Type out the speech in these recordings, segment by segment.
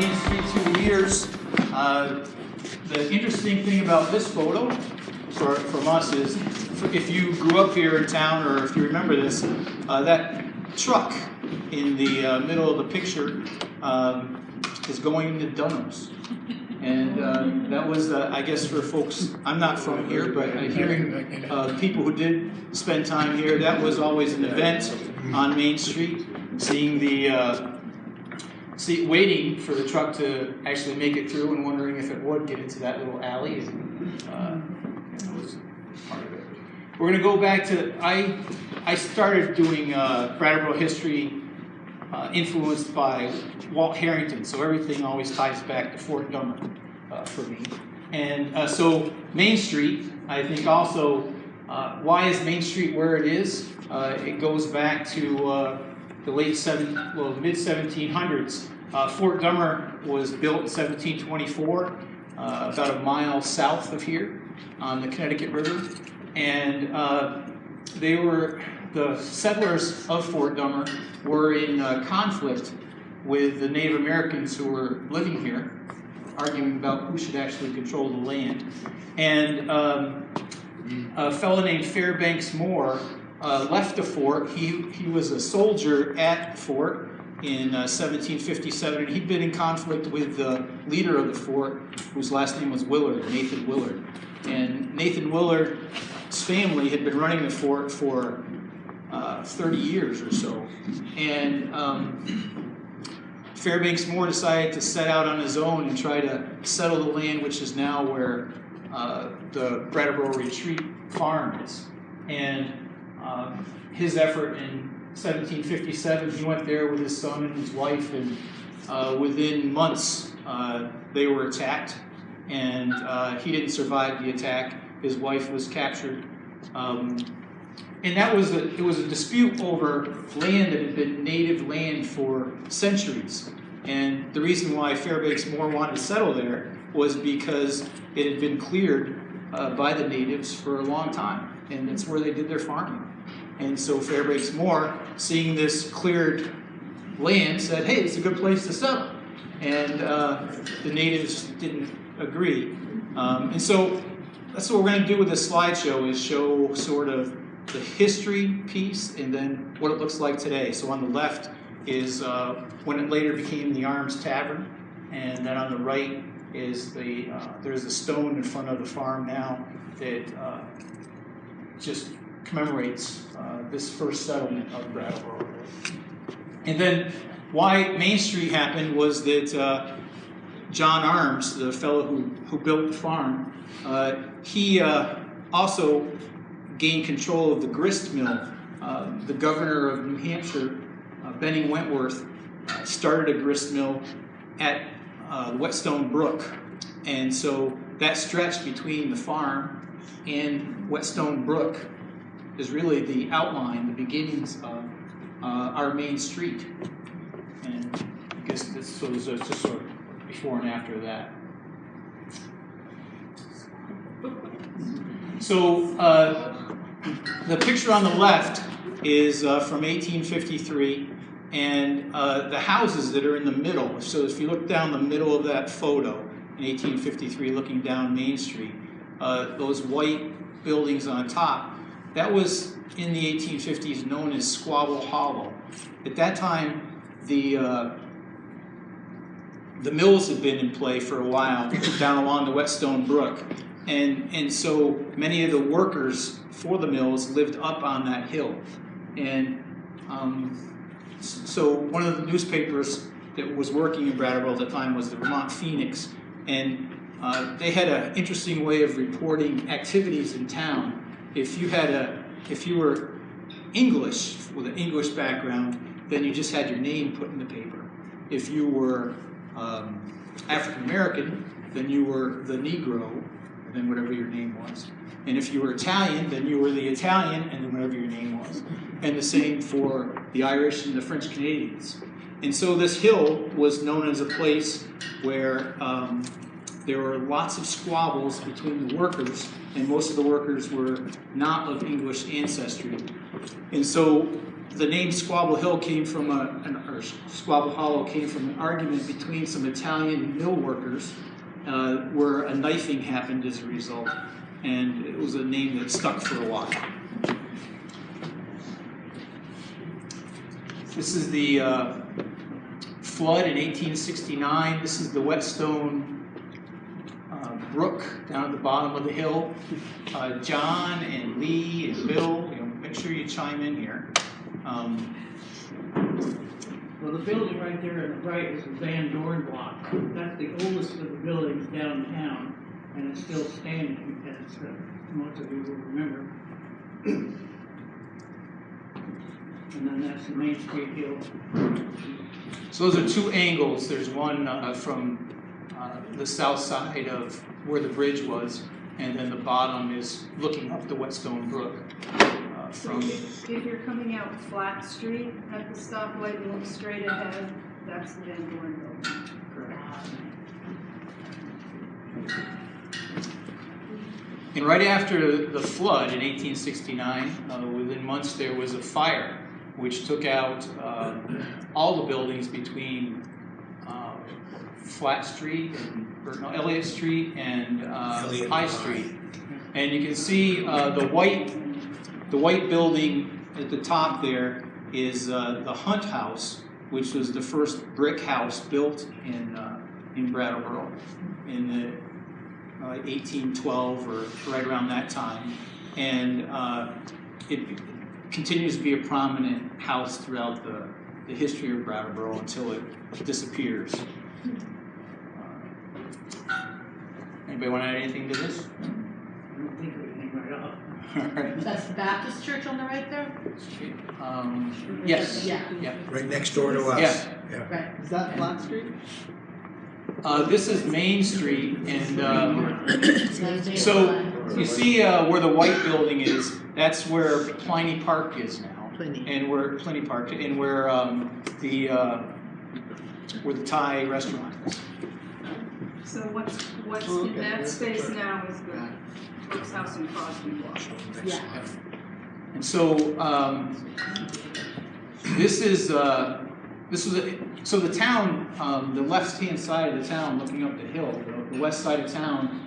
Main Street through the years. The interesting thing about this photo from us is, if you grew up here in town, or if you remember this, that truck in the middle of the picture is going to Dunham's. And that was, I guess, for folks, I'm not from here, but hearing people who did spend time here, that was always an event on Main Street, seeing the, waiting for the truck to actually make it through and wondering if it would get into that little alley. That was part of it. We're going to go back to, I started doing Brattleboro history influenced by Walt Harrington, so everything always ties back to Fort Dummer for me. And so Main Street, I think also, why is Main Street where it is? It goes back to the mid-1700s. Fort Dummer was built in 1724, about a mile south of here on the Connecticut River. And the settlers of Fort Dummer were in conflict with the Native Americans who were living here, arguing about who should actually control the land. And a fellow named Fairbanks Moore left the fort. He was a soldier at the fort in 1757, and he'd been in conflict with the leader of the fort, whose last name was Willard, Nathan Willard. And Nathan Willard's family had been running the fort for 30 years or so. And Fairbanks Moore decided to set out on his own and try to settle the land, which is now where the Brattleboro Retreat farm is. And his effort in 1757, he went there with his son and his wife, and within months they were attacked, and he didn't survive the attack. His wife was captured. And it was a dispute over land that had been native land for centuries. And the reason why Fairbanks Moore wanted to settle there was because it had been cleared by the natives for a long time. And it's where they did their farming. And so Fairbanks Moore, seeing this cleared land, said, hey, it's a good place to settle. And the natives didn't agree. And so that's what we're going to do with this slideshow, is show sort of the history piece and then what it looks like today. So on the left is when it later became the Arms Tavern, and then on the right is there's a stone in front of the farm now that just commemorates this first settlement of Brattleboro. And then why Main Street happened was that John Arms, the fellow who built the farm, he also gained control of the grist mill. The governor of New Hampshire, Benning Wentworth, started a grist mill at Whetstone Brook. And so that stretch between the farm and Whetstone Brook is really the outline, the beginnings of our Main Street. And I guess this was just sort of before and after that. So the picture on the left is from 1853, and the houses that are in the middle. So if you look down the middle of that photo in 1853, looking down Main Street, those white buildings on top, that was in the 1850s known as Squabble Hollow. At that time, the mills had been in play for a while down along the Whetstone Brook. And so many of the workers for the mills lived up on that hill. And so one of the newspapers that was working in Brattleboro at the time was the Vermont Phoenix. And they had an interesting way of reporting activities in town. If you were English, with an English background, then you just had your name put in the paper. If you were African American, then you were the Negro, and then whatever your name was. And if you were Italian, then you were the Italian, and then whatever your name was. And the same for the Irish and the French Canadians. And so this hill was known as a place where there were lots of squabbles between the workers, and most of the workers were not of English ancestry. And so the name Squabble Hill came from or Squabble Hollow came from an argument between some Italian mill workers where a knifing happened as a result. And it was a name that stuck for a while. This is the flood in 1869. This is the Whetstone brook down at the bottom of the hill. John and Lee and Bill, make sure you chime in here. Well, the building right there on the right is the Van Dorn block. That's the oldest of the buildings downtown, and it's still standing, as most of you will remember. And then that's the Main Street Hill. So those are two angles. There's one from the south side of where the bridge was, and then the bottom is looking up the Whetstone Brook. So if you're coming out Flat Street at the stoplight and look straight ahead, that's the Van Dorn building. Correct. And right after the flood in 1869, within months there was a fire which took out all the buildings between Flat Street and Elliott Street and High Street. And you can see the white building at the top there is the Hunt House, which was the first brick house built in Brattleboro in the 1812 or right around that time, and it continues to be a prominent house throughout the history of Brattleboro until it disappears. Anybody want to add anything to this? I don't think of anything right off. Right. That's the Baptist church on the right there? Yes. Yeah. Right next door to us. Yeah. Right. Is that Flat Street? This is Main Street, and so you see where the white building is. That's where Pliny Park is now, and where Pliny Park, and where the Thai restaurant is. So what's in that space now is the Brooks House and Crosby Block. Yeah. And so so the town, the left-hand side of the town, looking up the hill, the west side of town,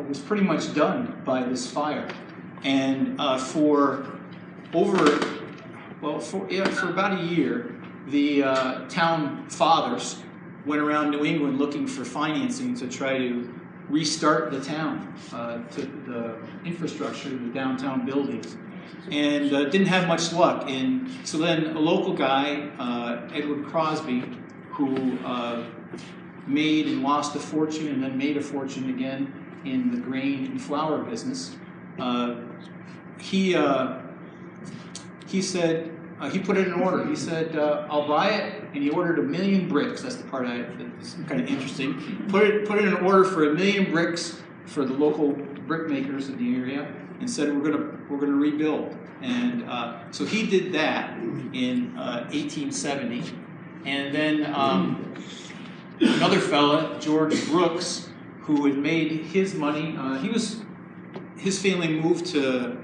was pretty much done by this fire. And for about a year, the town fathers went around New England looking for financing to try to restart the town, to the infrastructure, the downtown buildings, and didn't have much luck. And so then a local guy, Edward Crosby, who made and lost a fortune and then made a fortune again in the grain and flour business, he said, he put in an order. He said, I'll buy it, and he ordered 1 million bricks. That's the part that's kind of interesting. Put in an order for 1 million bricks for the local brick makers in the area, and said we're gonna rebuild. And so he did that in 1870, and then another fella, George Brooks, who had made his money. His family moved to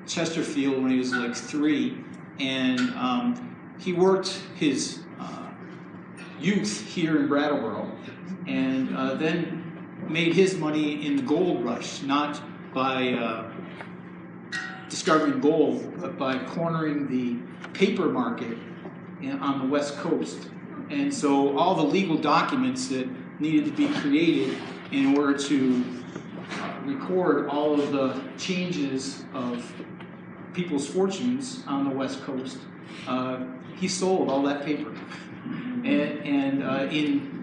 Chesterfield when he was like 3. And he worked his youth here in Brattleboro, and then made his money in the gold rush, not by discovering gold, but by cornering the paper market on the West Coast. And so all the legal documents that needed to be created in order to record all of the changes of people's fortunes on the West Coast, he sold all that paper. And in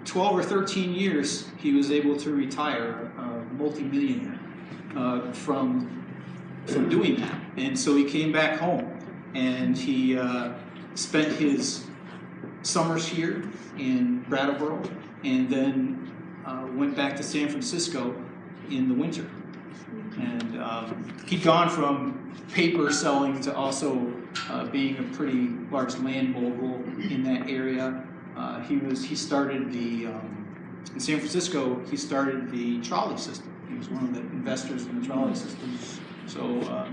12 or 13 years, he was able to retire multi-millionaire from doing that. And so he came back home, and he spent his summers here in Brattleboro, and then went back to San Francisco in the winter. And he'd gone from paper selling to also being a pretty large land mogul in that area. He started the In San Francisco, he started the trolley system. He was one of the investors in the trolley system. So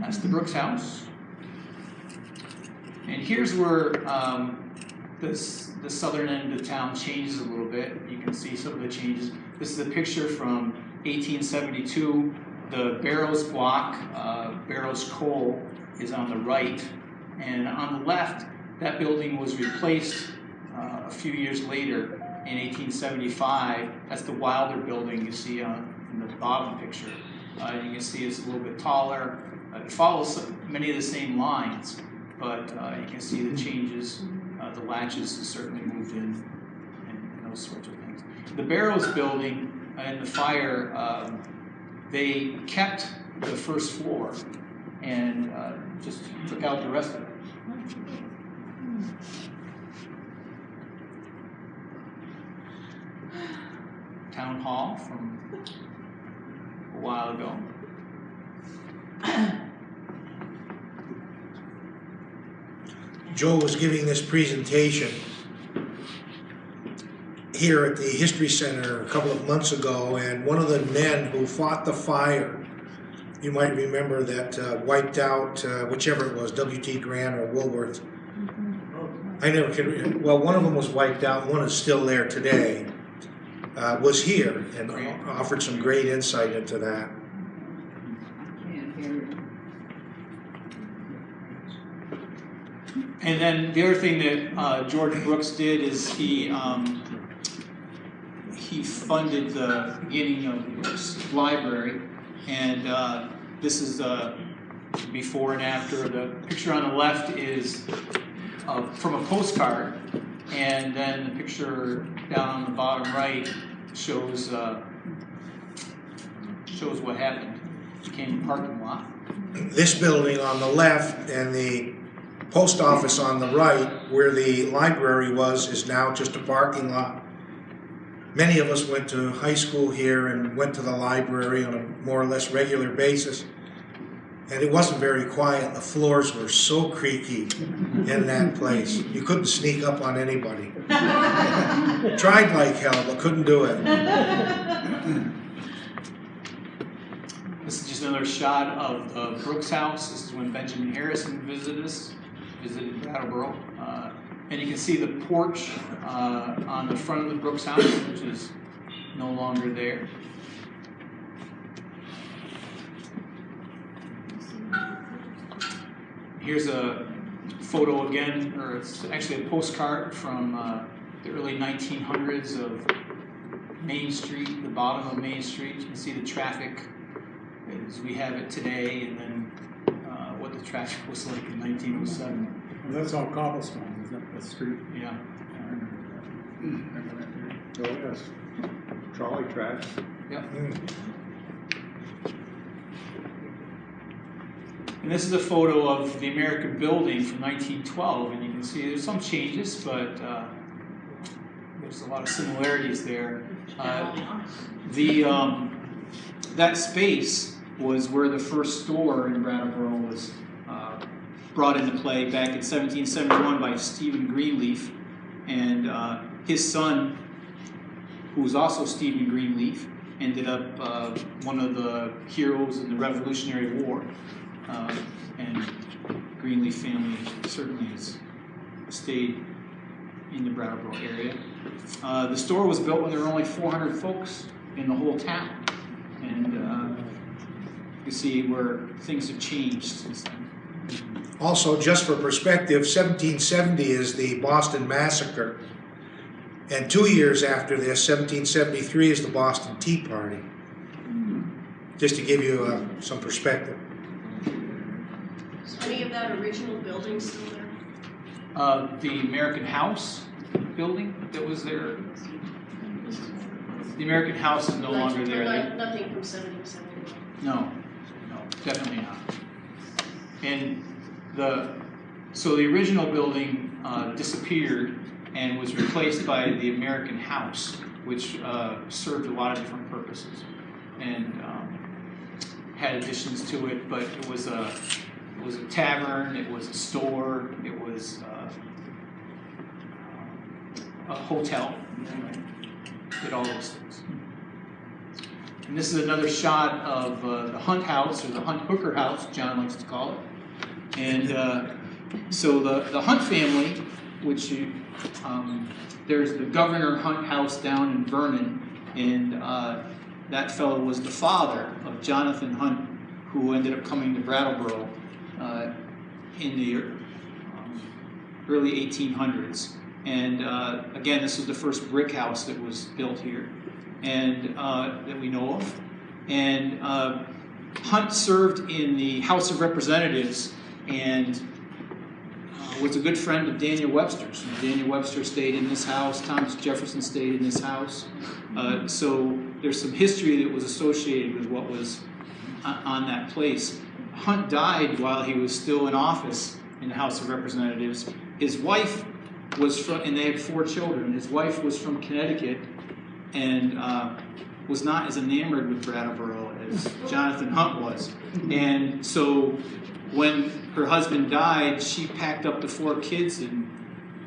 that's the Brooks house. And here's where the southern end of town changes a little bit. You can see some of the changes. This is a picture from 1872. The Barrows block, Barrows Coal, is on the right. And on the left, that building was replaced a few years later in 1875. That's the Wilder building you see in the bottom picture. You can see it's a little bit taller. It follows many of the same lines, but you can see the changes. The latches certainly moved in and those sorts of things. The Barrows building in the fire, they kept the first floor and just took out the rest of it. Town hall from a while ago. Joe was giving this presentation here at the History Center a couple of months ago, and one of the men who fought the fire, you might remember, that wiped out whichever it was, W.T. Grant or Woolworth. I never can remember. Well, one of them was wiped out, one is still there today, was here and offered some great insight into that. And then the other thing that George Brooks did is he funded the beginning of the library, and this is before and after. The picture on the left is from a postcard, and then the picture down on the bottom right shows what happened. It became a parking lot. This building on the left and the post office on the right, where the library was, is now just a parking lot. Many of us went to high school here and went to the library on a more or less regular basis. And it wasn't very quiet. The floors were so creaky in that place. You couldn't sneak up on anybody. Tried like hell, but couldn't do it. This is just another shot of the Brooks house. This is when Benjamin Harrison visited Brattleboro. And you can see the porch on the front of the Brooks house, which is no longer there. Here's a photo again, or it's actually a postcard from the early 1900s of Main Street, the bottom of Main Street. You can see the traffic as we have it today, and then what the traffic was like in 1907. Well, that's all cobblestone, isn't it? The street. Yeah. I remember that. Oh, yes. Trolley tracks. Yep. And this is a photo of the American building from 1912, and you can see there's some changes, but there's a lot of similarities there. That space was where the first store in Brattleboro was brought into play back in 1771 by Stephen Greenleaf, and his son, who was also Stephen Greenleaf, ended up one of the heroes in the Revolutionary War. And Greenleaf family certainly has stayed in the Brattleboro area. The store was built when there were only 400 folks in the whole town, and you see where things have changed since then. Also, just for perspective, 1770 is the Boston Massacre, and 2 years after this, 1773, is the Boston Tea Party. Just to give you some perspective. Is any of that original building still there? The American House building that was there, the American House is no longer there. Nothing from 1771. No, definitely not. And so the original building disappeared and was replaced by the American House, which served a lot of different purposes and had additions to it, but it was a tavern, it was a store, it was a hotel. Did all those things. And this is another shot of the Hunt House, or the Hunt Hooker House, John likes to call it. And so the Hunt family, which there's the Governor Hunt House down in Vernon, and that fellow was the father of Jonathan Hunt, who ended up coming to Brattleboro in the early 1800s. And again, this was the first brick house that was built here, and that we know of. And Hunt served in the House of Representatives and was a good friend of Daniel Webster's. And Daniel Webster stayed in this house. Thomas Jefferson stayed in this house. So there's some history that was associated with what was on that place. Hunt died while he was still in office in the House of Representatives. His wife was from, and they had 4 children. His wife was from Connecticut and was not as enamored with Brattleboro as Jonathan Hunt was. And so when her husband died, she packed up the 4 kids and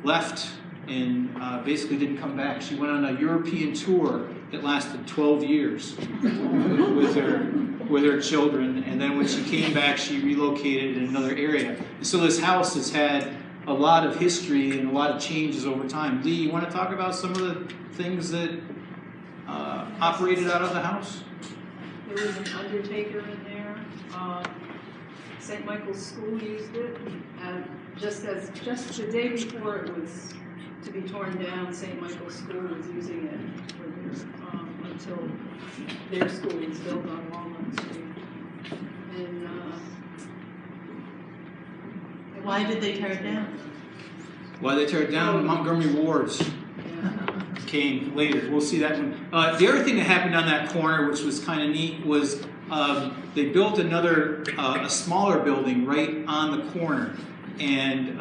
left, and basically didn't come back. She went on a European tour that lasted 12 years with her children, and then when she came back, she relocated in another area. And so this house has had a lot of history and a lot of changes over time. Lee, you want to talk about some of the things that operated out of the house? There was an undertaker in there. St. Michael's School used it, and just the day before it was to be torn down, St. Michael's School was using it for their, until their school was built on Walnut Street. And Why did they tear it down? Why they tear it down? Montgomery Wards came later. We'll see that one. The other thing that happened on that corner, which was kind of neat, was they built another, a smaller building right on the corner. And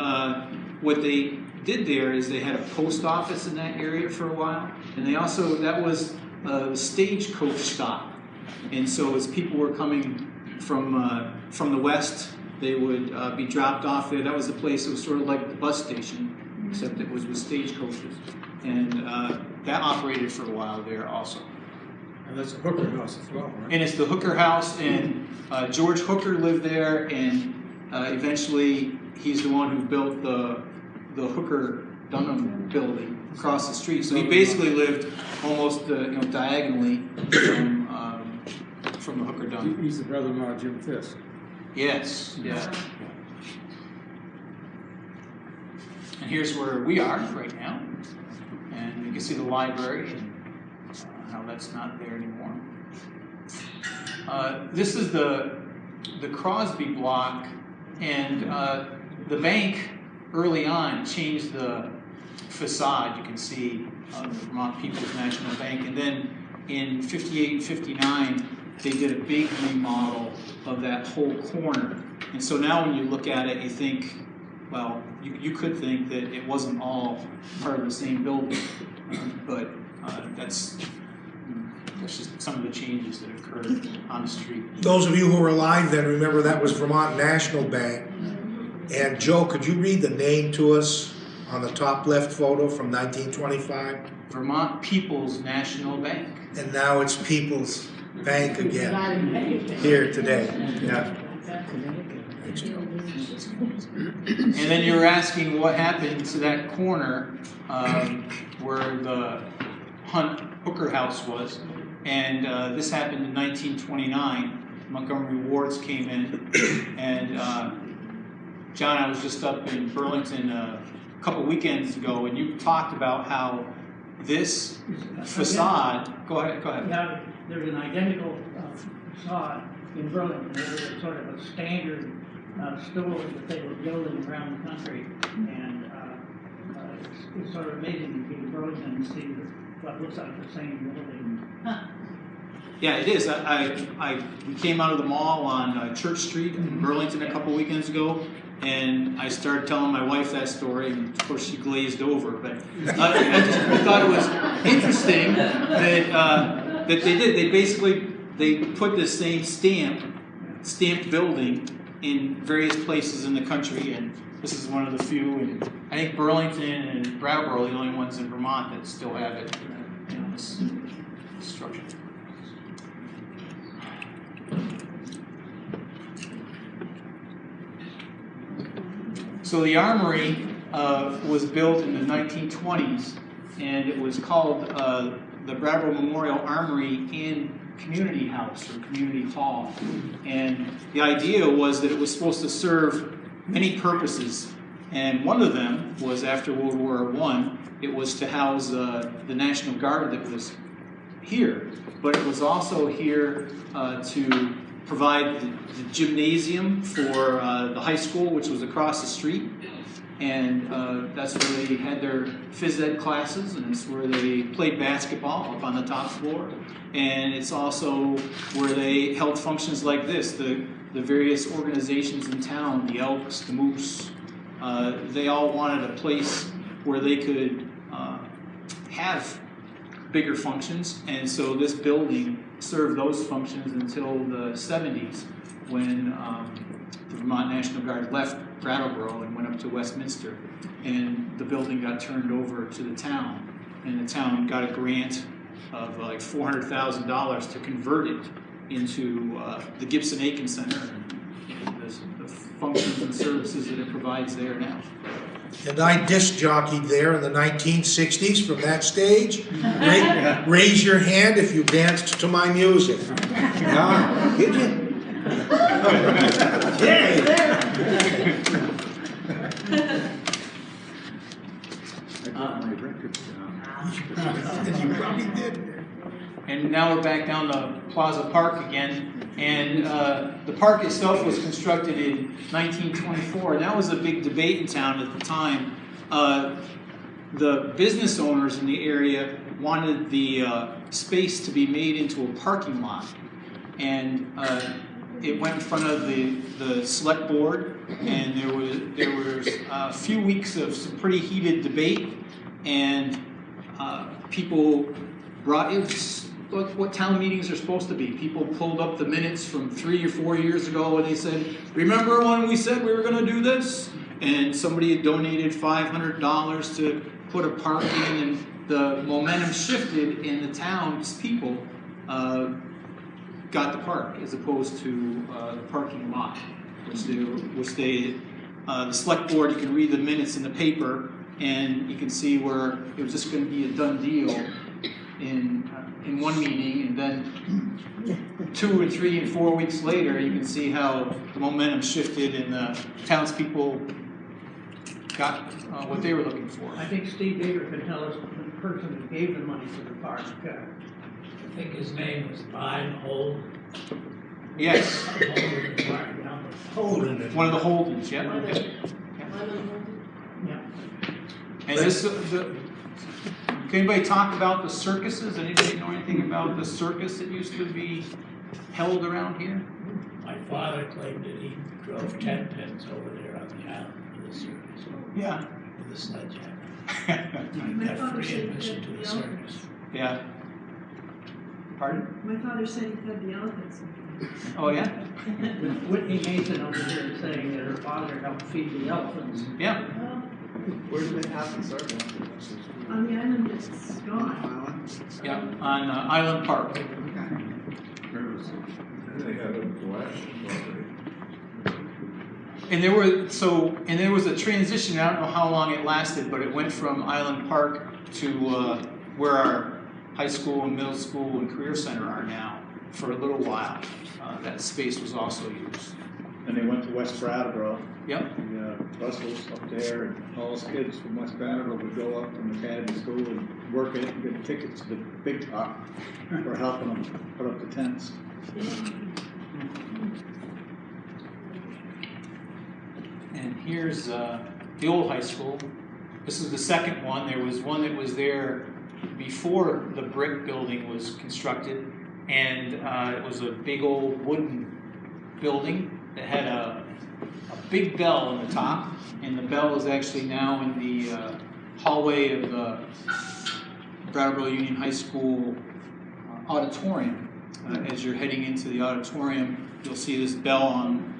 what they did there is they had a post office in that area for a while. And they also, that was a stagecoach stop. And so as people were coming from the west, they would be dropped off there. That was the place, it was sort of like the bus station, except it was with stagecoaches. And that operated for a while there also. And that's a Hooker house as well, right? And it's the Hooker house, and George Hooker lived there, and eventually he's the one who built the Hooker Dunham building across the street. So he basically lived almost diagonally from the Hooker Dunham. He's the brother-in-law of Jim Fisk. Yes, yeah. And here's where we are right now. And you can see the library and how that's not there anymore. This is the Crosby block, and the bank early on changed the facade. You can see the Vermont People's National Bank, and then in 58 and 59 they did a big remodel of that whole corner. And so now when you look at it, you think, well, you could think that it wasn't all part of the same building, but that's just some of the changes that occurred on the street. Those of you who were alive then remember that was Vermont National Bank. And Joe, could you read the name to us on the top left photo from 1925? Vermont People's National Bank. And now it's People's Bank again here today. Yeah. Thanks, Joe. And then you were asking what happened to that corner where the Hunt Hooker house was. And this happened in 1929. Montgomery Wards came in. And John, I was just up in Burlington a couple weekends ago, and you talked about how this facade, go ahead. Yeah, there's an identical facade in Burlington. There was sort of a standard stores that they were building around the country, and it's sort of amazing to be in Burlington and see what looks like the same building. Huh. Yeah, it is. We came out of the mall on Church Street in Burlington a couple weekends ago, and I started telling my wife that story, and of course she glazed over. But I thought it was interesting that they did. They basically put the same stamped building in various places in the country, and this is one of the few. And I think Burlington and Brattleboro are the only ones in Vermont that still have it, this structure. So the armory was built in the 1920s, and it was called the Brattleboro Memorial Armory and Community House or Community Hall. And the idea was that it was supposed to serve many purposes, and one of them was after World War I, it was to house the National Guard that was here, but it was also here to provide the gymnasium for the high school, which was across the street, and that's where they had their phys ed classes, and it's where they played basketball up on the top floor, and it's also where they held functions like this, the various organizations in town, the Elks, the Moose, they all wanted a place where they could have bigger functions, and so this building served those functions until the 70s when the Vermont National Guard left Brattleboro and went up to Westminster, and the building got turned over to the town, and the town got a grant of like $400,000 to convert it into the Gibson Aiken Center and the functions and services that it provides there now. And I disc jockeyed there in the 1960s from that stage. Raise your hand if you danced to my music. Did you? Yeah. You probably did. And now we're back down to Plaza Park again. And the park itself was constructed in 1924, and that was a big debate in town at the time. The business owners in the area wanted the space to be made into a parking lot, and it went in front of the select board, and there was a few weeks of some pretty heated debate, and people brought it. What town meetings are supposed to be. People pulled up the minutes from 3 or 4 years ago and they said, remember when we said we were going to do this? And somebody had donated $500 to put a park in, and the momentum shifted in the town's people got the park as opposed to the parking lot, which the select board, you can read the minutes in the paper and you can see where it was just going to be a done deal in one meeting, and then 2 or 3 and 4 weeks later, you can see how the momentum shifted and the townspeople got what they were looking for. I think Steve Baker can tell us the person who gave the money for the park. I think his name was Hold. Yes. Holden. One of the Holdens, yeah. Yeah. And this, can anybody talk about the circuses? Anybody know anything about the circus that used to be held around here? My father claimed that he drove 10 pins over there on the island for the circus. Yeah. With a sledgehammer. Got free admission to the circus. Yeah. Pardon? My father said he fed the elephants. Oh, yeah? Whitney Mason over here is saying that her father helped feed the elephants. Yeah. Where do they have the circus? On the island, it's gone. Yeah, on Island Park. They had a flash. And there was a transition. I don't know how long it lasted, but it went from Island Park to where our high school and middle school and career center are now for a little while. That space was also used. And they went to West Brattleboro. Yep. The Russells up there, and all those kids from West Brattleboro would go up from Academy School and work it and get tickets to the Big Top for helping them put up the tents. And here's the old high school. This is the second one. There was one that was there before the brick building was constructed, and it was a big old wooden building that had a big bell on the top, and the bell is actually now in the hallway of the Brattleboro Union High School auditorium. As you're heading into the auditorium, you'll see this bell on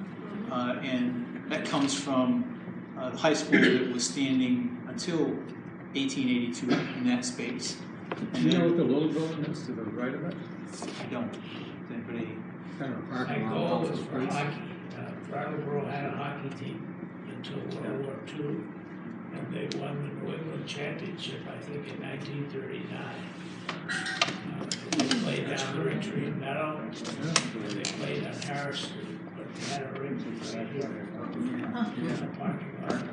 and that comes from the high school that was standing until 1882 in that space. Do you know what the little building is to the right of it? I don't. Does anybody? Kind of a My parking lot goal off was the for street. hockey. Brattleboro had a hockey team until World War II, and they won the New England Championship, I think, in 1939. They played down the Retreat Meadow, and they played on Harris Street, but they had a rink right here. In the parking lot.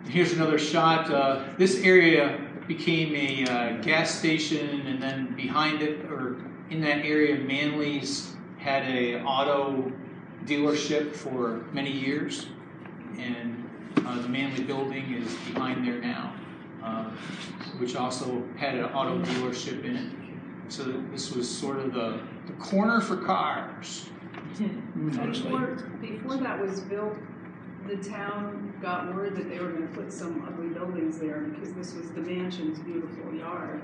Here's another shot. This area became a gas station, and then behind it, or in that area, Manly's had a auto dealership for many years, and the Manly building is behind there now, which also had an auto dealership in it. So this was sort of the corner for cars. Before that was built, the town got word that they were gonna put some ugly buildings there because this was the mansion's beautiful yard.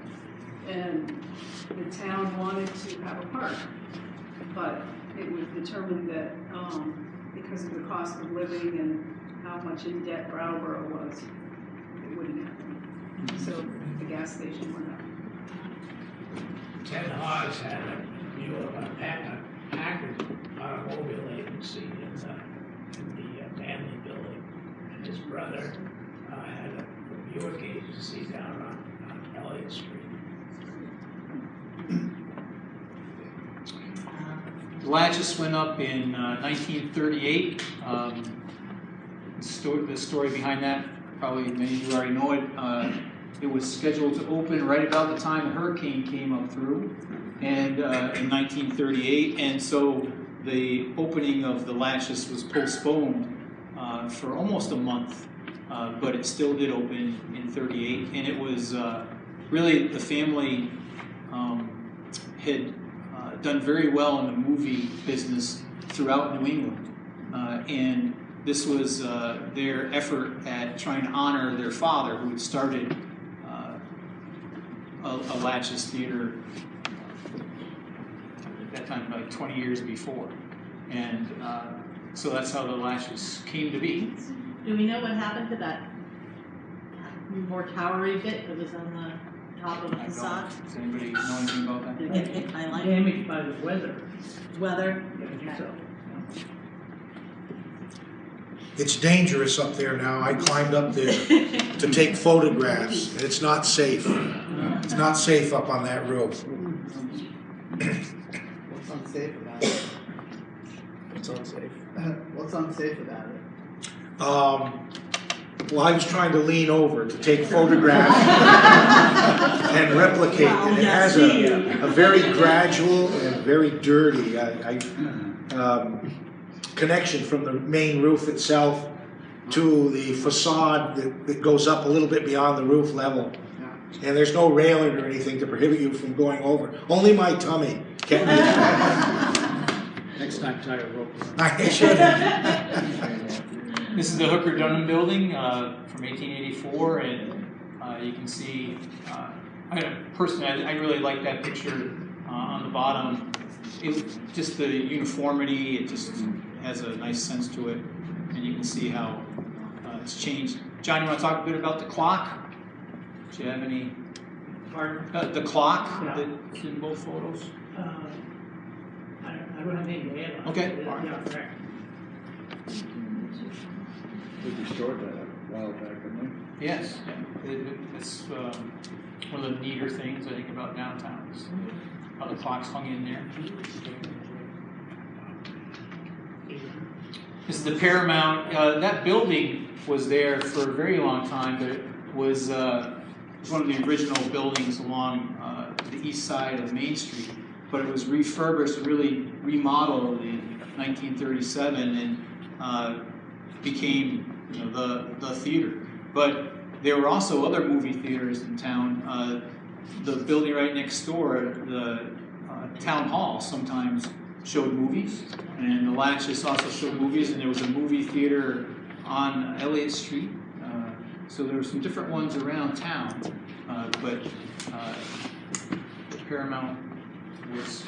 And the town wanted to have a park, but it was determined that, because of the cost of living and how much in debt Brattleboro was, it wouldn't happen. So the gas station went up. Ted Hawes had a view of a Packard automobile agency in the Manly building, and his brother had a Buick agency down on Elliott Street. The latches went up in 1938. The story behind that, probably many of you already know it. It was scheduled to open right about the time the hurricane came up through, and in 1938, and so the opening of the latches was postponed for almost a month, but it still did open in 38, and it was really the family had done very well in the movie business throughout New England, and this was their effort at trying to honor their father, who had started a Latches theater at that time, like 20 years before, and so that's how the Latches came to be. Do we know what happened to that more towery bit that was on the top of the facade? Does anybody know anything about that? Did it get hit by lightning? Damaged by the weather. Weather? I think so. It's dangerous up there now. I climbed up there to take photographs, and it's not safe. It's not safe up on that roof. What's unsafe about it? It's unsafe. What's unsafe about it? Well, I was trying to lean over to take photographs and replicate, and it has a very gradual and very dirty connection from the main roof itself to the facade that goes up a little bit beyond the roof level. And there's no railing or anything to prohibit you from going over. Only my tummy kept me. Next time, tie a rope. I should have. This is the Hooker Dunham building from 1884, and you can see, personally, I really like that picture on the bottom. Just the uniformity, it just has a nice sense to it, and you can see how it's changed. John, you want to talk a bit about the clock? Do you have any? Pardon? The clock Yeah. that's in both photos? I don't have anything to add on. Okay. Yeah, correct. We restored that a while back, didn't Yes. It's one of the neater things I think about downtown is how the clock's hung in there. This is the Paramount. That building was there for a very long time, but it was one of the original buildings along the east side of Main Street. But it was refurbished, really remodeled in 1937, and became the theater. But there were also other movie theaters in town. The building right next door, the town hall, sometimes showed movies, and the Latches also showed movies, and there was a movie theater on Elliott Street. So there were some different ones around town, but Paramount was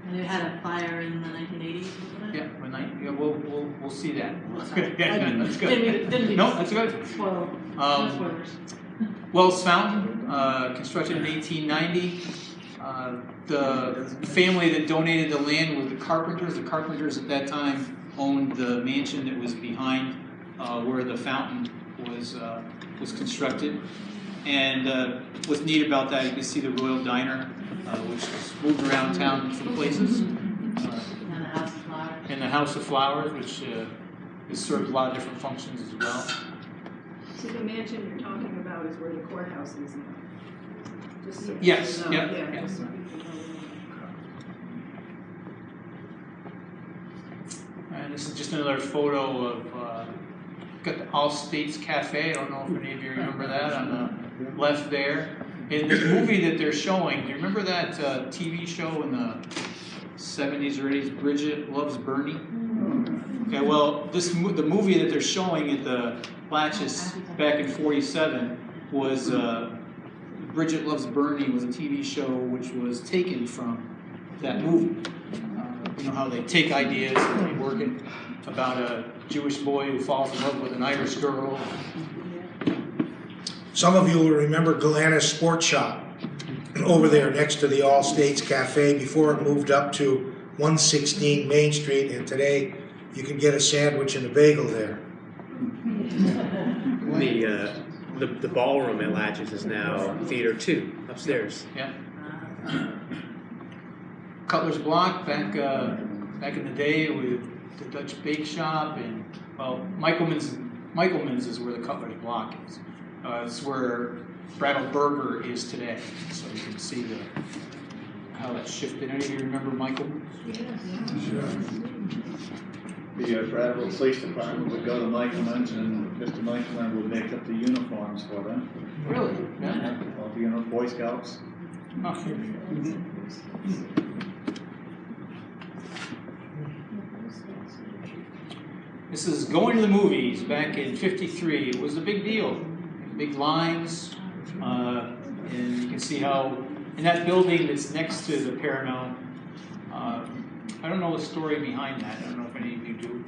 And it had a fire in the 1980s, wasn't it? Yeah, we'll see that. Sorry. That's good. Didn't mean No, to that's good. spoil. No spoilers. Wells Fountain, constructed in 1890. The family that donated the land were the Carpenters. The Carpenters at that time owned the mansion that was behind where the fountain was constructed. And what's neat about that, you can see the Royal Diner, which is moved around town in some places. And the House of Flowers. And the House of Flowers, which has served a lot of different functions as well. So the mansion you're talking about is where the courthouse is now? Just so Yes, people know. yeah. Just so people know. And this is just another photo of, got the All States Cafe. I don't know if any of you remember that on the left there. In this movie that they're showing, do you remember that TV show in the 70s or 80s, Bridget Loves Bernie? Okay, well, the movie that they're showing at the Latches back in '47 was Bridget Loves Bernie was a TV show which was taken from that movie. You know how they take ideas and they work it about a Jewish boy who falls in love with an Irish girl. Some of you will remember Galanis Sports Shop over there next to the All States Cafe before it moved up to 116 Main Street, and today you can get a sandwich and a bagel there. The ballroom at Latches is now Theater 2 upstairs. Yeah. Cutler's Block back in the day with the Dutch Bake Shop, and well, Michaelman's is where the Cutler's Block is. It's where Brattleboro is today, so you can see how that shifted. Any of you remember Michaelman's? The Brattleboro Police Department would go to Michaelman's, and Mr. Michaelman would make up the uniforms for them. Really? Yeah. All the Boy Scouts. Oh. This is going to the movies back in '53. It was a big deal. Big lines, and you can see how in that building that's next to the Paramount. I don't know the story behind that. I don't know if any of you do.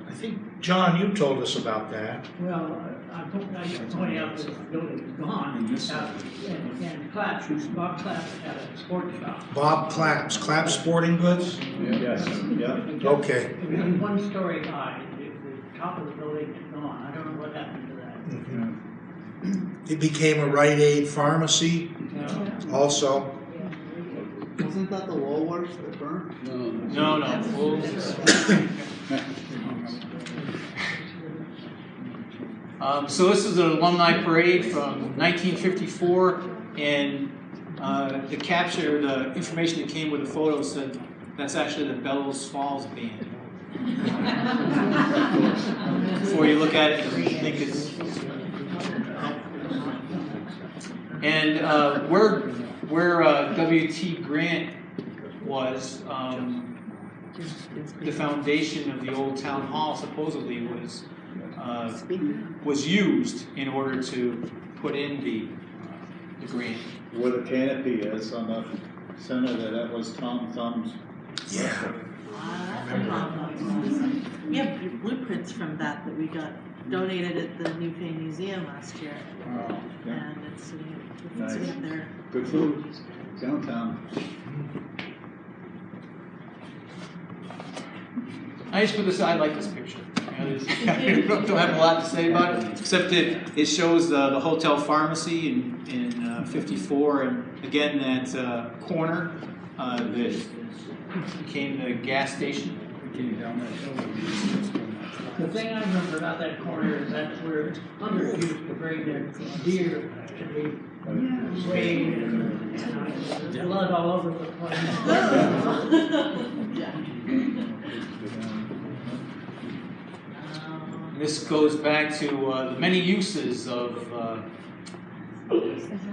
I think, John, you told us about that. Well, I point out that the building is gone, and Clapp, Bob Clapp had a sports shop. Bob Clapp's, Clapp Sporting Goods? Yes, yeah. Okay. It was 1 story high, the top of the building is gone, I don't know what happened to that. Mm-hmm. It became a Rite Aid pharmacy also. Wasn't that the Woolworths that burned? No. So this is an alumni parade from 1954, and the capture, the information that came with the photo said that's actually the Bellows Falls Band. Before you look at it, you think it's... And where W.T. Grant was, the foundation of the old town hall supposedly was used in order to put in the grant. Where the canopy is on the center there, that was Tom Thumb's. Yeah. We have blueprints from that we got donated at the Newfane Museum last year. Yeah. And it's Nice. up there. Good food, downtown. I just put this. I like this picture. I don't have a lot to say about it, except that it shows the hotel pharmacy in '54, and again that corner that became the gas station. The thing I remember about that corner is that's where hunters used to bring their deer to be weighed and blood all over the place. This goes back to the many uses of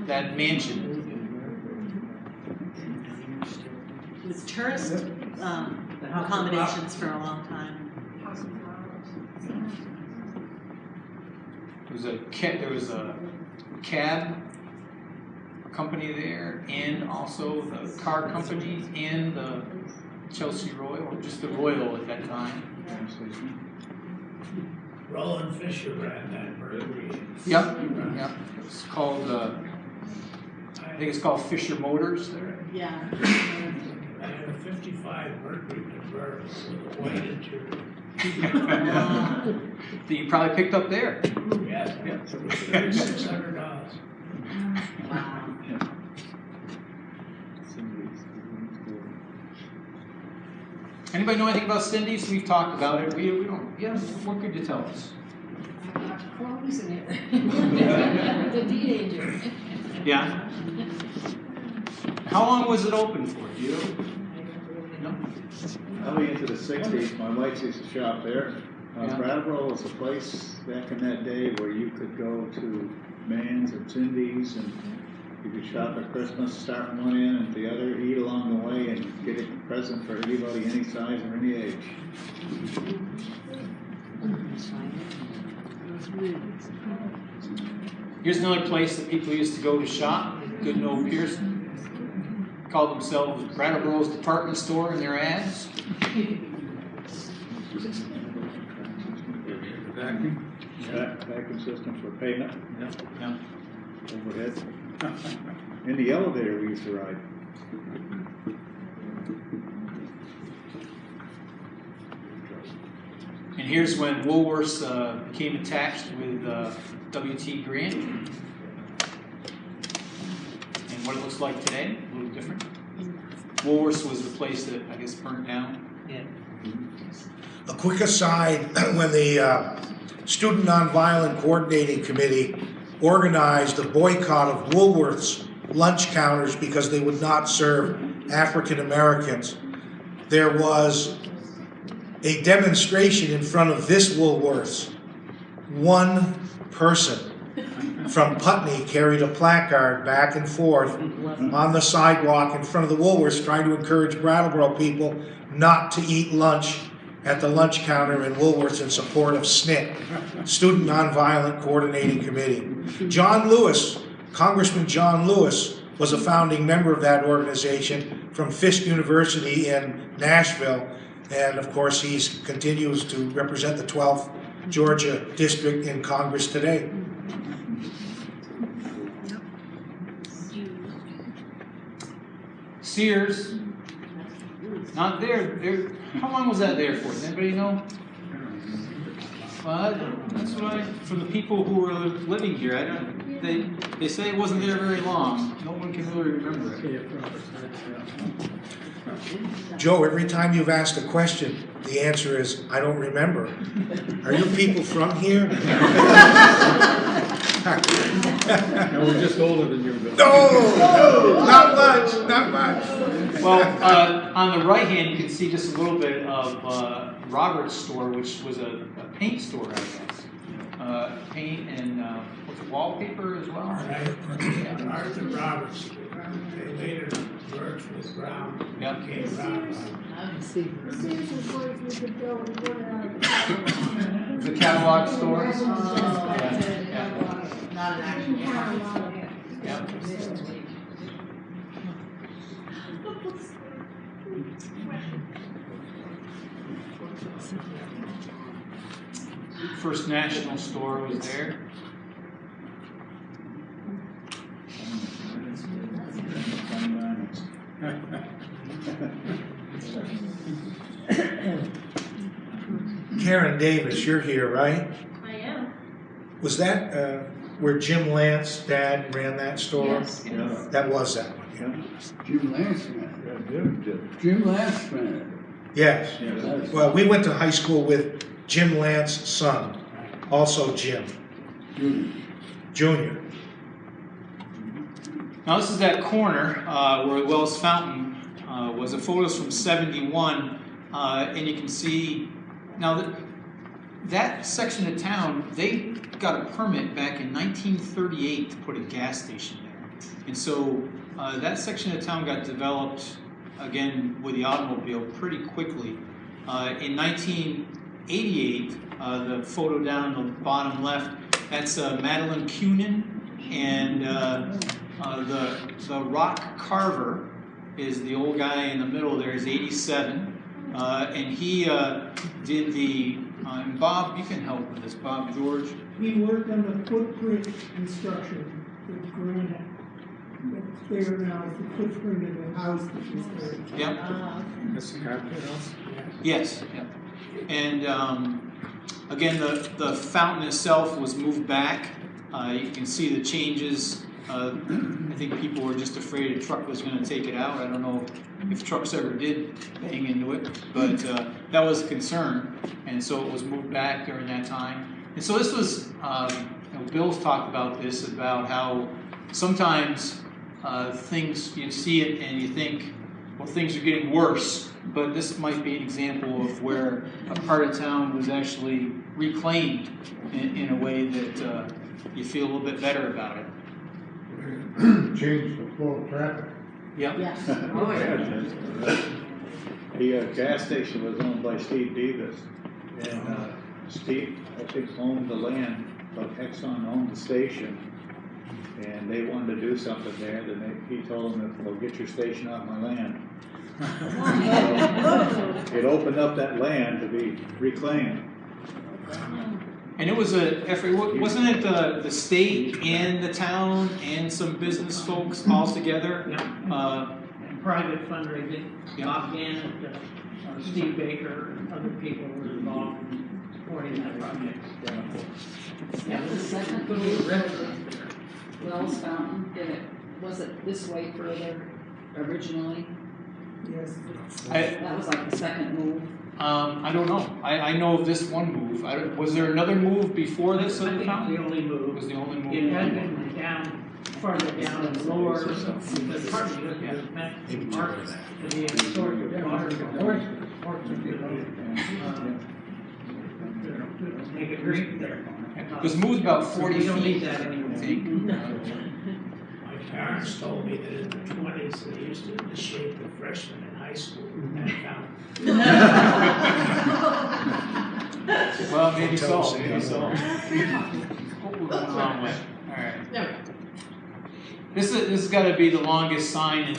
that mansion. It was tourist accommodations for a long time. House of Flowers. There was a cab, a company there, and also the car company and the Chelsea Royal, or just the Royal at that time. Roland Fisher ran that brewery. Yep. It's called, I think it's called Fisher Motors there. Yeah. I had a 55 Mercury convertible with a white interior. That you probably picked up there. Yes, it was $600. Wow. Anybody know anything about Cindy's? We've talked about it. We don't. Yeah. What could you tell us? I've got clothes in it. The teenager. Yeah. How long was it open for? Do you know? Probably into the 60s, my wife used to shop there. Yeah. Brattleboro was a place back in that day where you could go to Mann's and Cindy's, and you could shop at Christmas, start from one end and the other, eat along the way, and get a present for anybody, any size or any age. Here's another place that people used to go to shop. Good and old Pearson. Called themselves Brattleboro's department store in their ads. Vacuum system for payment, Yeah. overhead. In the elevator we used to ride. And here's when Woolworths became attached with W.T. Grant. And what it looks like today, a little different. Woolworths was the place that, I guess, burnt down. Yeah. A quick aside, when the Student Nonviolent Coordinating Committee organized a boycott of Woolworth's lunch counters because they would not serve African Americans, there was a demonstration in front of this Woolworths. One person from Putney carried a placard back and forth on the sidewalk in front of the Woolworths trying to encourage Brattleboro people not to eat lunch at the lunch counter in Woolworths in support of SNCC, Student Nonviolent Coordinating Committee. John Lewis, Congressman John Lewis, was a founding member of that organization from Fisk University in Nashville, and of course he continues to represent the 12th Georgia district in Congress today. Sears, not there. How long was that there for? Does anybody know? That's what from the people who were living here, they say it wasn't there very long. No one can really remember it. Joe, every time you've asked a question, the answer is, I don't remember. Are you people from here? No, we're just older than you, Bill. No, not much, not much. Well, on the right hand, you can see just a little bit of Robert's store, which was a paint store, I guess. Paint and what's it, wallpaper as well. Arthur Roberts, they later merged with Brown. Yep. Became Brown. The catalog stores. Oh, Yeah. not an actual store. Yep. First National store was there. Karen Davis, you're here, right? I am. Was that where Jim Lance, Dad, ran that store? Yes. Yeah. That was that one, yeah. Jim Lance ran it. Jim Lance ran it. Yes. Yeah. Well, we went to high school with Jim Lance's son, also Jim, Junior. Now this is that corner where Wells Fountain was. A photos from '71, and you can see now that section of town, they got a permit back in 1938 to put a gas station there, and so that section of town got developed again with the automobile pretty quickly. In 1988, the photo down on the bottom left, that's Madeline Cunin and The rock carver is the old guy in the middle there, is 87. And he did the, and Bob, you can help with this, Bob George. He worked on the footprint construction with granite. That's there now, is the footprint of the house that was there. Yep. That's the carpet house? Yes. Yep. And again, the fountain itself was moved back. You can see the changes. I think people were just afraid a truck was going to take it out. I don't know if trucks ever did bang into it, but that was a concern, and so it was moved back during that time. And so this was, Bill's talked about this, about how sometimes things, you see it and you think, well, things are getting worse, but this might be an example of where a part of town was actually reclaimed in a way that you feel a little bit better about it. Change the flow of traffic. Yep. Yes. Oh, yeah. The gas station was owned by Steve Davis, and Steve, I think, owned the land, but Exxon owned the station, and they wanted to do something there. Then he told them, "Well, get your station off my land." So it opened up that land to be reclaimed. And it was a effort, wasn't it the state and the town and some business folks all together? And private fundraising, Yeah. Bob Gannett, Steve Baker, and other people were involved in supporting that project. Yeah, the second Wells Fountain, was it this way further originally? Yes. That was like the second move. I don't know. I know of this one move. Was there another move before this? I Of the think fountain? the only move. It was the only move. It had been down, farther down and lower, because partly it was meant to mark to be a source of water for horses, to make a drink there. It was moved about 40 We don't need feet, that I anymore. think. My parents told me that in the 20s they used it in the shape of freshmen in high school in that fountain. Well, maybe Don't tell so. us Maybe anything. so. What we're going the wrong way. All right. There we go. This has got to be the longest sign in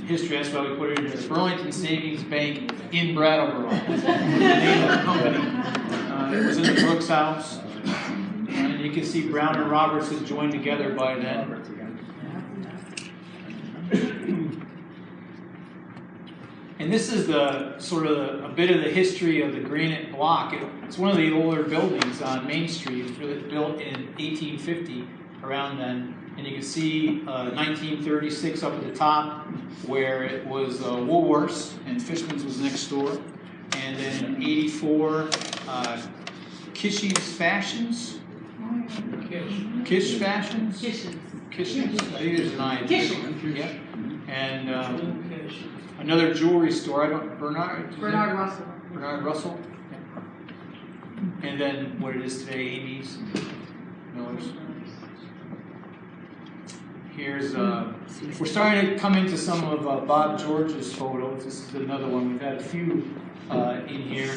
history. That's why we put it in here. Burlington Savings Bank in Brattleboro. That's the name of the company. It was in the Brooks house. And you can see Brown and Roberts had joined together by then. And this is the sort of a bit of the history of the granite block. It's one of the older buildings on Main Street. It was really built in 1850, around then. And you can see 1936 up at the top, where it was Woolworths, and Fishman's was next door. And then in 84, Kishy's Fashions. Kish Fashions? Kitchens. Kishy's. I think there's an I. Kitchen. Yeah. And another jewelry store. Bernard Russell. Bernard Russell. Yeah. And then what it is today, Amy's, Miller's. Here's we're starting to come into some of Bob George's photos. This is another one. We've had a few in here.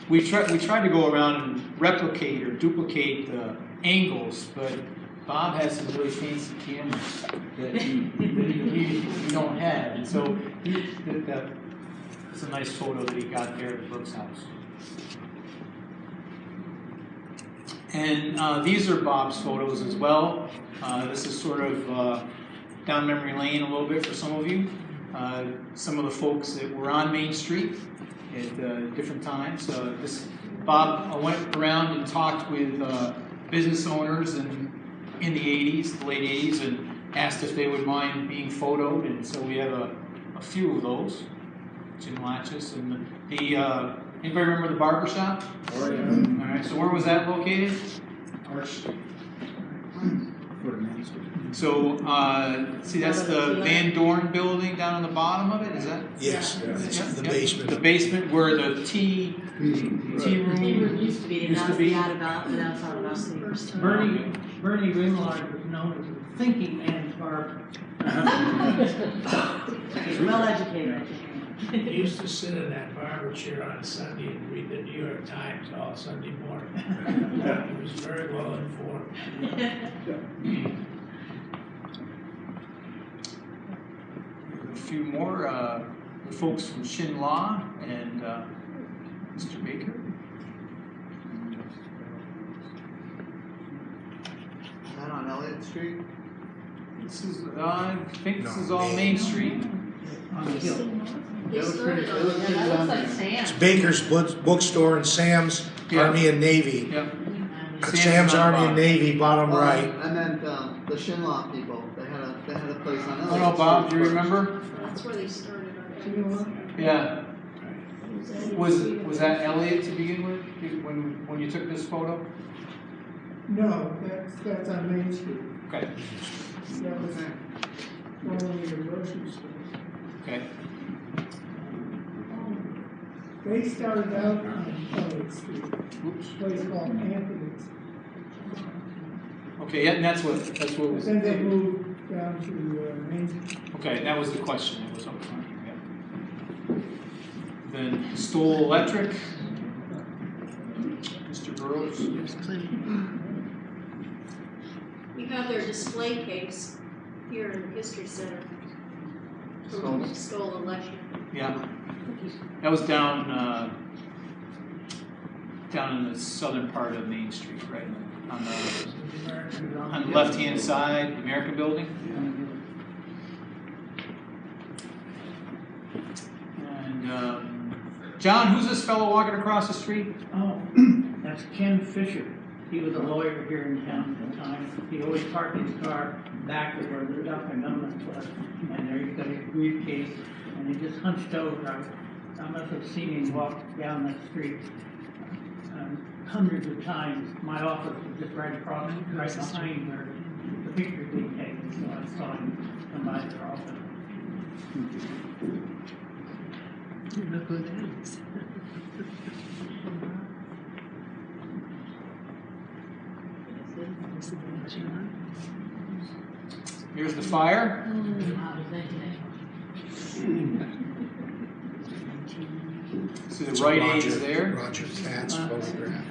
We tried to go around and replicate or duplicate the angles, but Bob has some really fancy cameras that we don't have, and so that's a nice photo that he got there at the Brooks house. And these are Bob's photos as well. This is sort of down memory lane a little bit for some of you. Some of the folks that were on Main Street at different times. Bob went around and talked with business owners in the 80s, the late 80s, and asked if they would mind being photoed. And so we have a few of those. Jim Latches and anybody remember the barber shop? Oh, yeah. All right. So where was that located? So see, that's the Van Dorn building down on the bottom of it. Is that? Yes, it's in the Yeah. basement. The basement where the tea room He used to be, and Used now to it's be. the out about, and now it's all about the Bernie Rimlard was known as the thinking man's barber. He's well educated. He used to sit in that barber chair on Sunday and read the New York Times all Sunday morning. He was very well informed. few more. The folks from Shin Law and Mr. Baker. Is that on Elliott Street? This is, I think this is all No, Main Street. On the hill. They That was started pretty- on that was the- pretty Yeah, that looks down like there. Sam's. It's Baker's Bookstore and Sam's Yeah. Army and Navy. Yep. Sam's on Army bottom. and Navy, bottom right. I meant, the Shinlock people, they had a place on Elliott Oh no, Bob, do you Street first. remember? That's where they started Do you know what? Yeah. Was that Elliot to begin with when you took this photo? No, that's on Main Street. Okay. That was formerly a grocery store. Okay. They started out on Elliott Street, a Oops. place called Anthony's. Okay. Yeah, and that's what was. Then they moved down to Main Street. Okay, that was the question. It was up front here. Yeah. Then Stoll Electric. Mr. Burrows. We have their display case here in the History Center. Stoll. Stoll Electric. Yeah. That was down in the southern part of Main Street, right? On the left-hand side, the American Building. And John, who's this fellow walking across the street? Oh, that's Ken Fisher. He was a lawyer here in town at the time. He always parked his car back to where the Dunkin' Donuts was. And there he's got his briefcase, and he just hunched over. I must have seen him walk down that street hundreds of times. My office was just right across, right behind where the picture's being taken, so I saw him come by there often. Look who that is. Here's the fire. See the Rite Aid's there. Roger Katz photograph.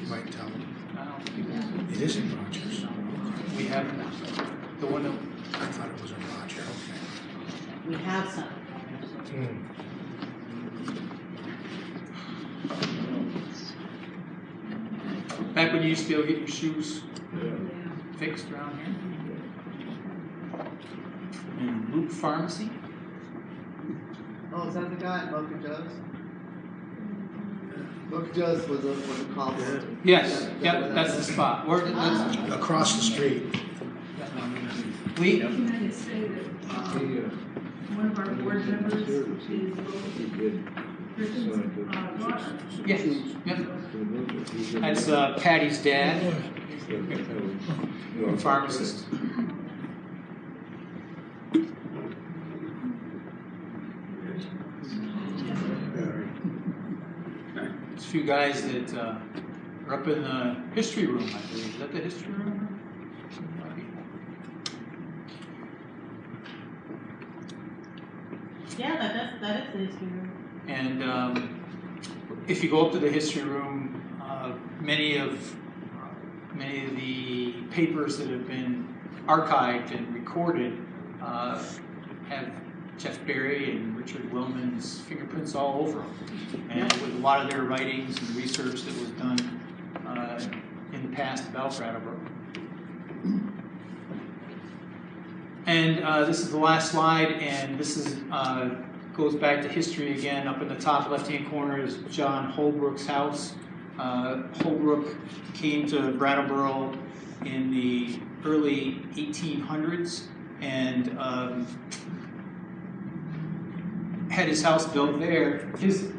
You might tell him. I don't think It isn't Rogers. we have the one that. I thought it was a Roger, okay. We have some. Back when you used to be able to get your shoes fixed around here. And Loop Pharmacy. Oh, is that the guy at Mocha Joe's? Mocha Joe's was a cobbler. Yes, yep, that's the spot. That's, Across the street. Lee? Can I just say that, one of our board members is Christian's daughter. Yes, yep. That's Patty's dad, pharmacist. There's a few guys that are up in the history room, I believe. Is that the history room? Yeah, that is the history room. And if you go up to the history room, many of the papers that have been archived and recorded have Jeff Berry and Richard Willman's fingerprints all over them, and with a lot of their writings and research that was done in the past about Brattleboro. And this is the last slide, and this is goes back to history again. Up in the top left-hand corner is John Holbrook's house. Holbrook came to Brattleboro in the early 1800s and had his house built there. His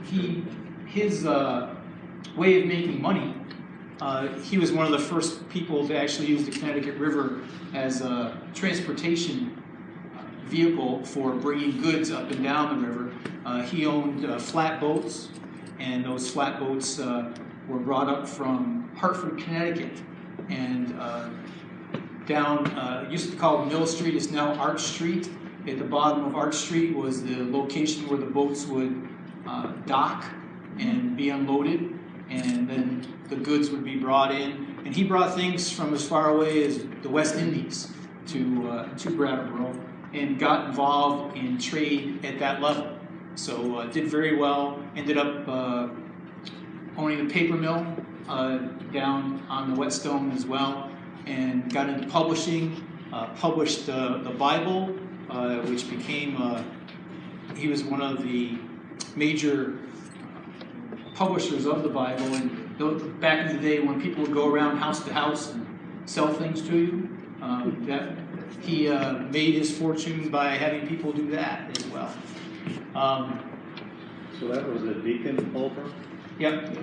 way of making money. He was one of the first people to actually use the Connecticut River as a transportation vehicle for bringing goods up and down the river. He owned flat boats, and those flat boats were brought up from Hartford, Connecticut, and down, used to be called Mill Street, it's now Arch Street. At the bottom of Arch Street was the location where the boats would dock and be unloaded, and then the goods would be brought in. And he brought things from as far away as the West Indies to Brattleboro. and got involved in trade at that level. So did very well, ended up owning a paper mill down on the Whetstone as well, and got into publishing, published the Bible, which became, he was one of the major publishers of the Bible. And back in the day when people would go around house to house and sell things to you, that he made his fortune by having people do that as well. So that was a deacon over? Yep.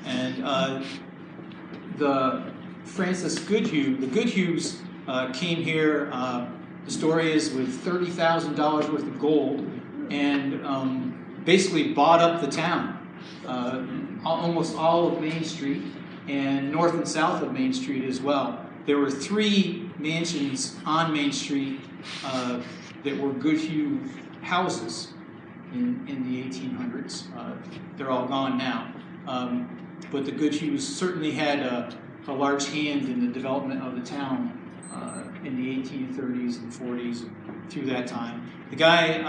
And the Francis Goodhue, the Goodhues came here, the story is with $30,000 worth of gold, and basically bought up the town. Almost all of Main Street, and north and south of Main Street as well. There were 3 mansions on Main Street that were Goodhue houses in the 1800s. They're all gone now. But the Goodhues certainly had a large hand in the development of the town in the 1830s and 40s and through that time. The guy,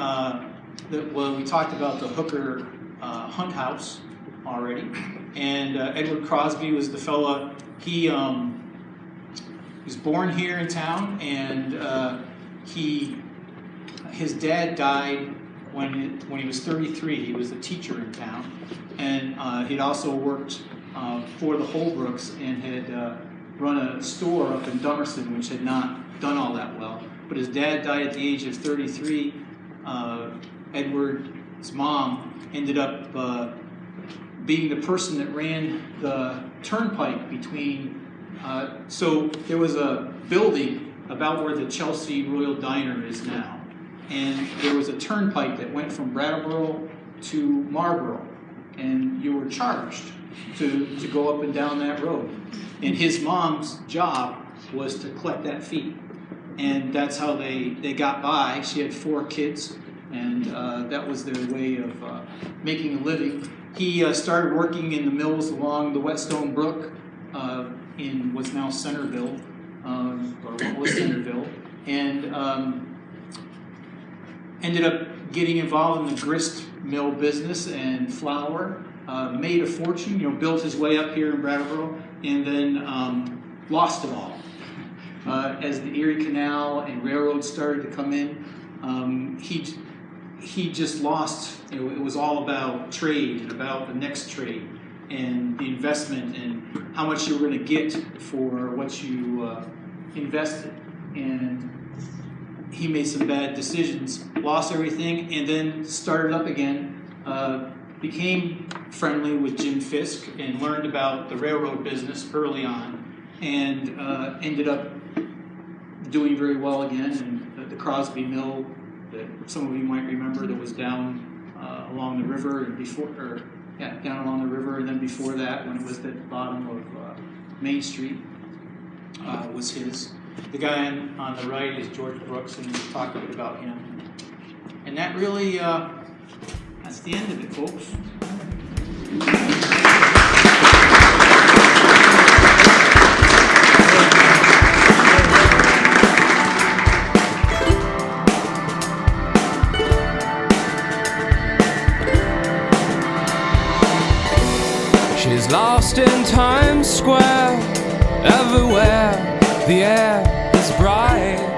well, we talked about the Hooker Hunt House already, and Edward Crosby was the fella. He was born here in town, and his dad died when he was 33. He was a teacher in town, and he'd also worked for the Holbrooks and had run a store up in Dummerston, which had not done all that well. But his dad died at the age of 33. Edward's mom ended up being the person that ran the turnpike between, so there was a building about where the Chelsea Royal Diner is now, and there was a turnpike that went from Brattleboro to Marlborough, and you were charged to go up and down that road. And his mom's job was to collect that fee, and that's how they got by. She had 4 kids, and that was their way of making a living. He started working in the mills along the Whetstone Brook in what's now Centerville, or what was Centerville, and ended up getting involved in the grist mill business and flour, made a fortune, built his way up here in Brattleboro, and then lost it all. As the Erie Canal and railroads started to come in, he just lost. It was all about trade and about the next trade and the investment and how much you were going to get for what you invested. And he made some bad decisions, lost everything, and then started up again, became friendly with Jim Fisk and learned about the railroad business early on, and ended up doing very well again. And the Crosby Mill, that some of you might remember, that was down along the river, and down along the river, and then before that, when it was at the bottom of Main Street, was his. The guy on the right is George Brooks, and we'll talk a bit about him. And that really, that's the end of it, folks. She's lost in Times Square, everywhere the air is bright.